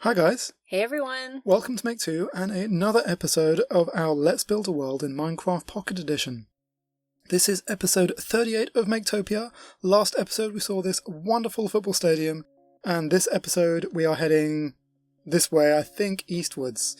Hi guys, Hey everyone! welcome to Make 2 and another episode of our Let's Build a World in Minecraft Pocket Edition. This is episode 38 of Maketopia. Last episode we saw this wonderful football stadium, and this episode we are heading this way, I think eastwards.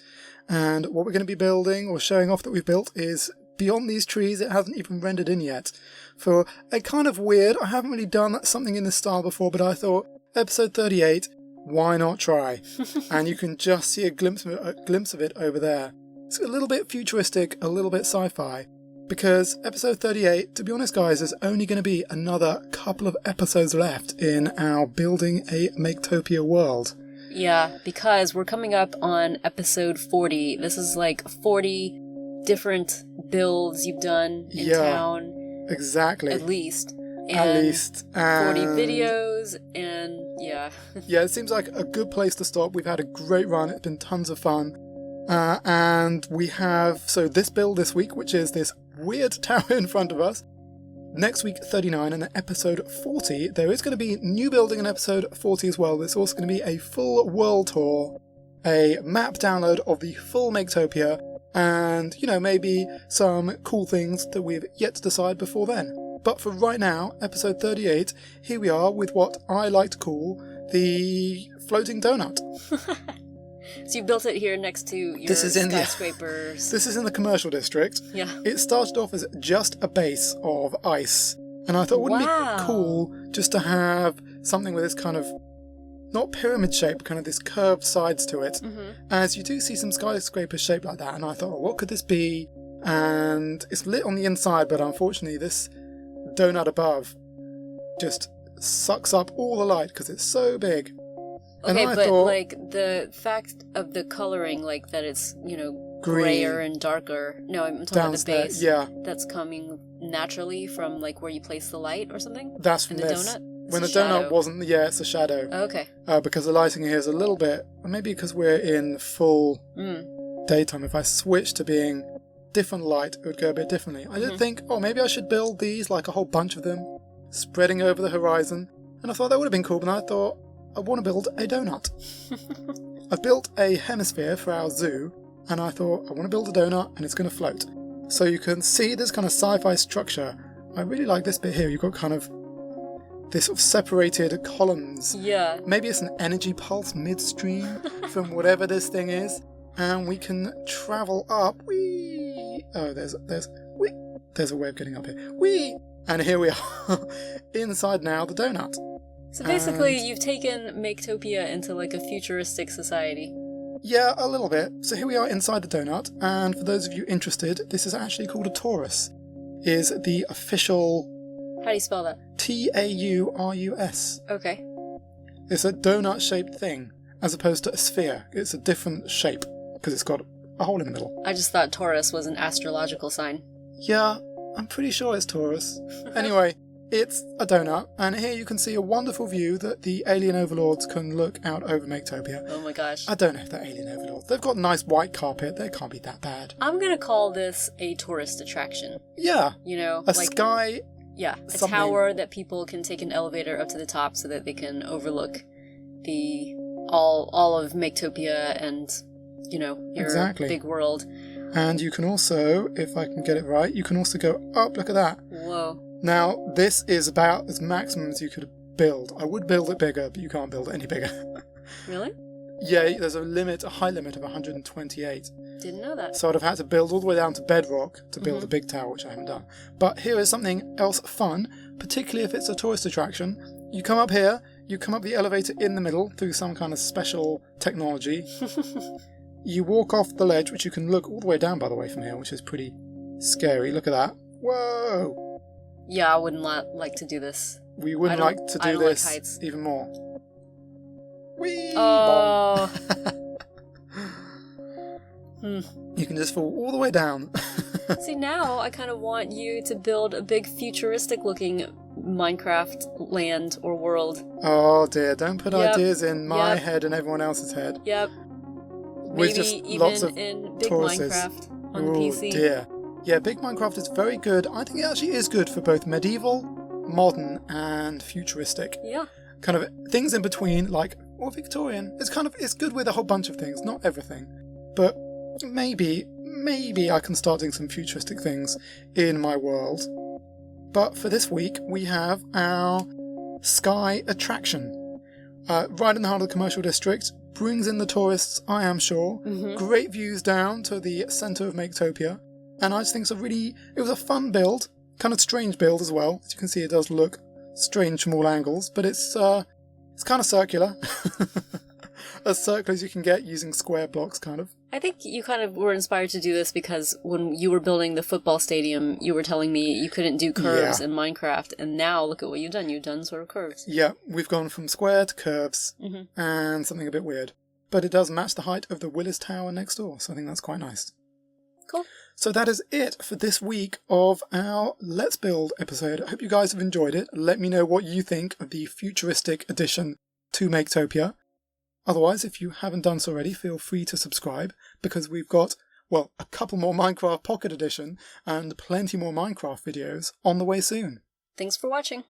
And what we're going to be building, or showing off that we've built, is beyond these trees. It hasn't even rendered in yet. For a kind of weird, I haven't really done something in this style before, but I thought episode 38, why not try? And you can just see a glimpse of it over there. It's a little bit futuristic, a little bit sci-fi, because episode 38, to be honest guys, there's only going to be another couple of episodes left in our Building a Maketopia world. Yeah, because we're coming up on episode 40. This is like 40 different builds you've done in town. Exactly. At least. And At least. 40 videos, and yeah. Yeah, it seems like a good place to stop. We've had a great run. It's been tons of fun. And we have, so this build this week, which is this weird tower in front of us. Next week, 39, and then episode 40. There is going to be new building in episode 40 as well. There's also going to be a full world tour, a map download of the full Maketopia, and, you know, maybe some cool things that we've yet to decide before then. But for right now, episode 38, here we are with what I like to call the floating donut. So you built it here next to your skyscrapers. This is in the commercial district. Yeah. It started off as just a base of ice. And I thought, wouldn't it be cool just to have something with this kind of, not pyramid shape, but kind of this curved sides to it. Mm-hmm. As you do see some skyscrapers shaped like that. And I thought, well, what could this be? And it's lit on the inside, but unfortunately this donut above just sucks up all the light because it's so big. Okay, but like the fact of the coloring, like that it's, you know, grayer and darker. No, I'm talking about the base. Yeah. That's coming naturally from like where you place the light or something? That's from this. Donut? When the donut wasn't, it's a shadow. Oh, okay. Because the lighting here is a little bit, maybe because we're in full daytime. If I switch to being different light, it would go a bit differently. I did think, maybe I should build these, like a whole bunch of them, spreading over the horizon. And I thought that would have been cool, but I thought, I want to build a donut. I built a hemisphere for our zoo, and I thought, I want to build a donut, and it's going to float. So you can see this kind of sci-fi structure. I really like this bit here. You've got kind of this sort of separated columns. Yeah. Maybe it's an energy pulse midstream from whatever this thing is. And we can travel up. Whee! Oh, there's a way of getting up here. Whee! And here we are, inside now the donut. So basically, you've taken Maketopia into like a futuristic society. Yeah, a little bit. So here we are inside the donut, and for those of you interested, this is actually called a torus. Is the official... How do you spell that? Taurus. Okay. It's a donut-shaped thing, as opposed to a sphere. It's a different shape, because it's got a hole in the middle. I just thought Taurus was an astrological sign. Yeah, I'm pretty sure it's Taurus. Anyway, it's a donut, and here you can see a wonderful view that the alien overlords can look out over Maketopia. Oh my gosh. I don't know if they're alien overlords. They've got nice white carpet. They can't be that bad. I'm going to call this a tourist attraction. Yeah. You know? A sky... Yeah, a tower that people can take an elevator up to the top so that they can overlook the all of Maketopia and, you know, your big world. And you can also, if I can get it right, you can also go up. Look at that. Whoa. Now, this is about as maximum as you could build. I would build it bigger, but you can't build it any bigger. Really? Yeah, there's a high limit of 128. Didn't know that. So I'd have had to build all the way down to bedrock to build a big tower, which I haven't done. But here is something else fun, particularly if it's a tourist attraction. You come up here, you come up the elevator in the middle through some kind of special technology. You walk off the ledge, which you can look all the way down, by the way, from here, which is pretty scary. Look at that. Whoa! Yeah, I wouldn't like to do this. We wouldn't like to do this like heights. Even more. Whee! Oh. You can just fall all the way down. See, now I kind of want you to build a big futuristic-looking Minecraft land or world. Oh dear, don't put ideas in my head and everyone else's head. Yep. With Maybe just even lots of in Big Tauruses. Minecraft on the PC. Oh dear. Yeah, Big Minecraft is very good. I think it actually is good for both medieval, modern, and futuristic. Yeah. Kind of things in between, like or Victorian. It's good with a whole bunch of things, not everything. But maybe I can start doing some futuristic things in my world. But for this week, we have our Sky attraction. Right in the heart of the commercial district, brings in the tourists, I am sure. Mm-hmm. Great views down to the centre of Maketopia. And I just think it was a fun build, kind of strange build as well. As you can see, it does look strange from all angles, but it's kind of circular. As circular as you can get using square blocks, kind of. I think you kind of were inspired to do this because when you were building the football stadium, you were telling me you couldn't do curves in Minecraft, and now look at what you've done. You've done sort of curves. Yeah, we've gone from square to curves, and something a bit weird. But it does match the height of the Willis Tower next door, so I think that's quite nice. Cool. So that is it for this week of our Let's Build episode. I hope you guys have enjoyed it. Let me know what you think of the futuristic addition to Maketopia. Otherwise, if you haven't done so already, feel free to subscribe, because we've got, a couple more Minecraft Pocket Edition and plenty more Minecraft videos on the way soon. Thanks for watching.